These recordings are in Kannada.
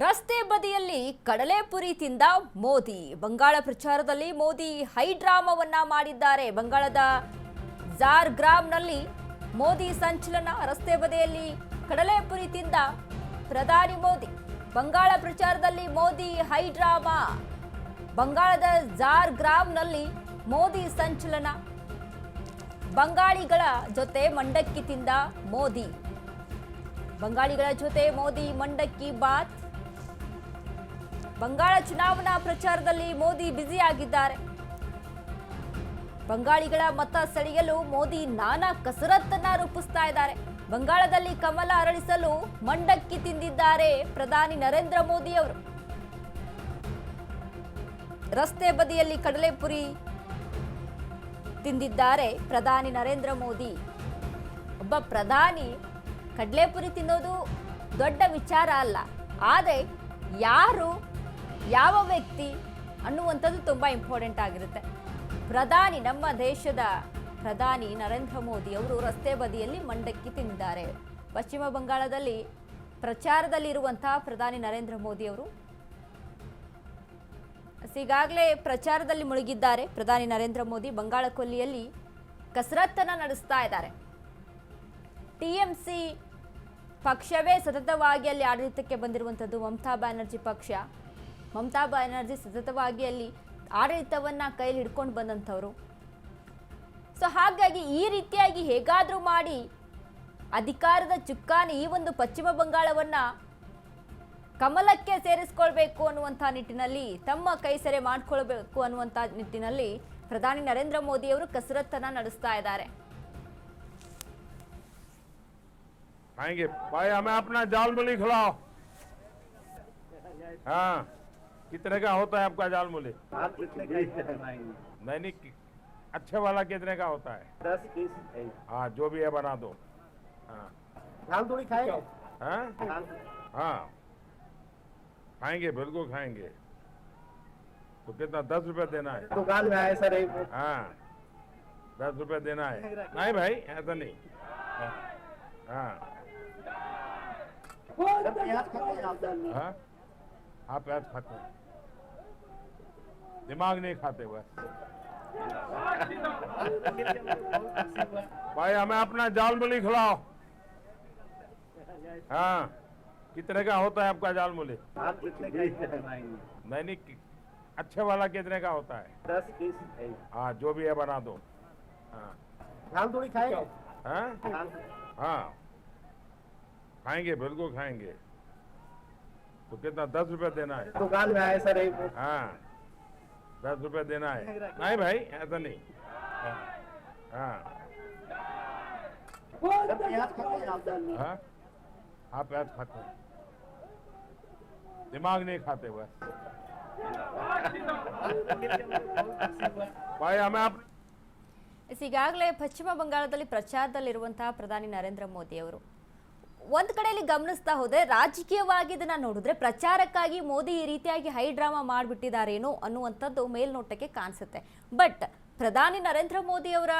ರಸ್ತೆ ಬದಿಯಲ್ಲಿ ಕಡಲೆಪುರಿ ತಿಂದ ಮೋದಿ. ಬಂಗಾಳ ಪ್ರಚಾರದಲ್ಲಿ ಮೋದಿ ಹೈಡ್ರಾಮಾವನ್ನ ಮಾಡಿದ್ದಾರೆ. ಬಂಗಾಳದ ಜಾರ್ಗ್ರಾಮ್ನಲ್ಲಿ ಮೋದಿ ಸಂಚಲನ. ರಸ್ತೆ ಬದಿಯಲ್ಲಿ ಕಡಲೆಪುರಿ ತಿಂದ ಪ್ರಧಾನಿ ಮೋದಿ. ಬಂಗಾಳ ಪ್ರಚಾರದಲ್ಲಿ ಮೋದಿ ಹೈಡ್ರಾಮಾ. ಬಂಗಾಳದ ಜಾರ್ಗ್ರಾಮ್ನಲ್ಲಿ ಮೋದಿ ಸಂಚಲನ. ಬಂಗಾಳಿಗಳ ಜೊತೆ ಮಂಡಕ್ಕಿ ತಿಂದ ಮೋದಿ. ಬಂಗಾಳಿಗಳ ಜೊತೆ ಮೋದಿ ಮಂಡಕ್ಕಿ ಬಾತ್. ಬಂಗಾಳ ಚುನಾವಣಾ ಪ್ರಚಾರದಲ್ಲಿ ಮೋದಿ ಬ್ಯುಸಿಯಾಗಿದ್ದಾರೆ. ಬಂಗಾಳಿಗಳ ಮತ ಸೆಳೆಯಲು ಮೋದಿ ನಾನಾ ಕಸರತ್ತನ್ನ ರೂಪಿಸ್ತಾ ಇದ್ದಾರೆ. ಬಂಗಾಳದಲ್ಲಿ ಕಮಲ ಅರಳಿಸಲು ಮಂಡಕ್ಕಿ ತಿಂದಿದ್ದಾರೆ ಪ್ರಧಾನಿ ನರೇಂದ್ರ ಮೋದಿ ಅವರು. ರಸ್ತೆ ಬದಿಯಲ್ಲಿ ಕಡಲೆಪುರಿ ತಿಂದಿದ್ದಾರೆ ಪ್ರಧಾನಿ ನರೇಂದ್ರ ಮೋದಿ. ಒಬ್ಬ ಪ್ರಧಾನಿ ಕಡಲೆಪುರಿ ತಿನ್ನೋದು ದೊಡ್ಡ ವಿಚಾರ ಅಲ್ಲ, ಆದರೆ ಯಾರು ಯಾವ ವ್ಯಕ್ತಿ ಅನ್ನುವಂಥದ್ದು ತುಂಬ ಇಂಪಾರ್ಟೆಂಟ್ ಆಗಿರುತ್ತೆ. ಪ್ರಧಾನಿ, ನಮ್ಮ ದೇಶದ ಪ್ರಧಾನಿ ನರೇಂದ್ರ ಮೋದಿ ಅವರು ರಸ್ತೆ ಬದಿಯಲ್ಲಿ ಮಂಡಕ್ಕಿ ತಿಂದಿದ್ದಾರೆ. ಪಶ್ಚಿಮ ಬಂಗಾಳದಲ್ಲಿ ಪ್ರಚಾರದಲ್ಲಿರುವಂತಹ ಪ್ರಧಾನಿ ನರೇಂದ್ರ ಮೋದಿ ಅವರು ಈಗಾಗಲೇ ಪ್ರಚಾರದಲ್ಲಿ ಮುಳುಗಿದ್ದಾರೆ. ಪ್ರಧಾನಿ ನರೇಂದ್ರ ಮೋದಿ ಬಂಗಾಳ ಕೊಲ್ಲಿಯಲ್ಲಿ ಕಸರತ್ತನ್ನ ನಡೆಸ್ತಾ ಇದ್ದಾರೆ. ಟಿಎಂಸಿ ಪಕ್ಷವೇ ಸತತವಾಗಿ ಅಲ್ಲಿ ಆಡಳಿತಕ್ಕೆ ಬಂದಿರುವಂಥದ್ದು ಮಮತಾ ಬ್ಯಾನರ್ಜಿ ಪಕ್ಷ. ಮಮತಾ ಬ್ಯಾನರ್ಜಿ ಸತತವಾಗಿ ಅಲ್ಲಿ ಆಡಳಿತವನ್ನ ಕೈಲಿ ಹಿಡ್ಕೊಂಡು ಬಂದಂಥವ್ರು. ಸೊ ಹಾಗಾಗಿ ಈ ರೀತಿಯಾಗಿ ಹೇಗಾದರೂ ಮಾಡಿ ಅಧಿಕಾರದ ಚುಕ್ಕಾಣಿ ಈ ಒಂದು ಪಶ್ಚಿಮ ಬಂಗಾಳವನ್ನ ಕಮಲಕ್ಕೆ ಸೇರಿಸ್ಕೊಳ್ಬೇಕು ಅನ್ನುವಂಥ ನಿಟ್ಟಿನಲ್ಲಿ, ತಮ್ಮ ಕೈ ಸೆರೆ ಮಾಡ್ಕೊಳ್ಬೇಕು ಅನ್ನುವಂಥ ನಿಟ್ಟಿನಲ್ಲಿ ಪ್ರಧಾನಿ ನರೇಂದ್ರ ಮೋದಿ ಅವರು ಕಸರತ್ತನ್ನ ನಡೆಸ್ತಾ ಇದ್ದಾರೆ. खाएंगे भाई, हमें अपना जाल मूली खिलाओ। हाँ, कितने का होता है आपका जाल मूली? आप कितने का बनाएंगे? नहीं, अच्छे वाला कितने का होता है? 10 पीस। हाँ, जो भी है बना दो। हाँ दाल थोड़ी खाएगा? हाँ हाँ, खाएंगे, बिल्कुल खाएंगे। तो कितना 10 रुपए देना है? दुकान में आए सर। हाँ, 10 रुपए देना है। नहीं भाई, ऐसा नहीं। हाँ प्याज खाते हैं आप? हाँ, आप प्याज खाते हैं, दिमाग नहीं खाते बस। भाई हमें अपना जाल मूली खिलाओ। हाँ, कितने का होता है आपका जाल मूली? आप कितने का बनाएंगे? नहीं, अच्छे वाला कितने का होता है? 10 पीस। हाँ, जो भी है बना दो। हाँ दाल थोड़ी खाएगा? हाँ हाँ, खाएंगे, बिल्कुल खाएंगे। तो कितना 10 रुपए देना है? दुकान में आए सर। हाँ, 10 रुपए देना है। नहीं भाई, ऐसा नहीं। हाँ प्याज खाते हैं आप? हाँ, आप प्याज खाते हैं, दिमाग नहीं खाते बस। भाई हमें आप ಈಗಾಗಲೇ ಪಶ್ಚಿಮ ಬಂಗಾಳದಲ್ಲಿ ಪ್ರಚಾರದಲ್ಲಿರುವಂತಹ ಪ್ರಧಾನಿ ನರೇಂದ್ರ ಮೋದಿ ಅವರು ಒಂದ್ ಕಡೆಯಲ್ಲಿ ಗಮನಿಸ್ತಾ ಹೋದ್ರೆ, ರಾಜಕೀಯವಾಗಿ ಇದನ್ನ ನೋಡಿದ್ರೆ ಪ್ರಚಾರಕ್ಕಾಗಿ ಮೋದಿ ಈ ರೀತಿಯಾಗಿ ಹೈ ಡ್ರಾಮಾ ಮಾಡಿಬಿಟ್ಟಿದ್ದಾರೇನೋ ಅನ್ನುವಂಥದ್ದು ಮೇಲ್ನೋಟಕ್ಕೆ ಕಾಣಿಸುತ್ತೆ. ಬಟ್ ಪ್ರಧಾನಿ ನರೇಂದ್ರ ಮೋದಿ ಅವರ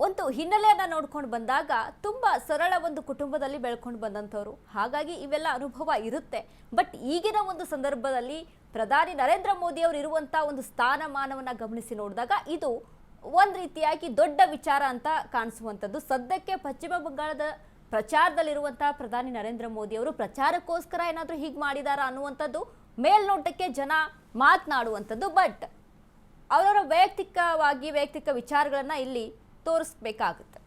ಒಂದು ಹಿನ್ನೆಲೆಯನ್ನ ನೋಡ್ಕೊಂಡು ಬಂದಾಗ ತುಂಬಾ ಸರಳ ಒಂದು ಕುಟುಂಬದಲ್ಲಿ ಬೆಳ್ಕೊಂಡು ಬಂದಂಥವ್ರು. ಹಾಗಾಗಿ ಇವೆಲ್ಲ ಅನುಭವ ಇರುತ್ತೆ. ಬಟ್ ಈಗಿನ ಒಂದು ಸಂದರ್ಭದಲ್ಲಿ ಪ್ರಧಾನಿ ನರೇಂದ್ರ ಮೋದಿ ಅವರು ಇರುವಂತಹ ಒಂದು ಸ್ಥಾನಮಾನವನ್ನ ಗಮನಿಸಿ ನೋಡಿದಾಗ ಇದು ಒಂದ್ ರೀತಿಯಾಗಿ ದೊಡ್ಡ ವಿಚಾರ ಅಂತ ಕಾಣಿಸುವಂಥದ್ದು. ಸದ್ಯಕ್ಕೆ ಪಶ್ಚಿಮ ಬಂಗಾಳದ ಪ್ರಚಾರದಲ್ಲಿರುವಂತಹ ಪ್ರಧಾನಿ ನರೇಂದ್ರ ಮೋದಿ ಅವರು ಪ್ರಚಾರಕ್ಕೋಸ್ಕರ ಏನಾದರೂ ಹೀಗೆ ಮಾಡಿದಾರಾ ಅನ್ನುವಂಥದ್ದು ಮೇಲ್ನೋಟಕ್ಕೆ ಜನ ಮಾತನಾಡುವಂಥದ್ದು. ಬಟ್ ಅವರ ವೈಯಕ್ತಿಕ ವಿಚಾರಗಳನ್ನ ಇಲ್ಲಿ ತೋರಿಸ್ಬೇಕಾಗುತ್ತೆ.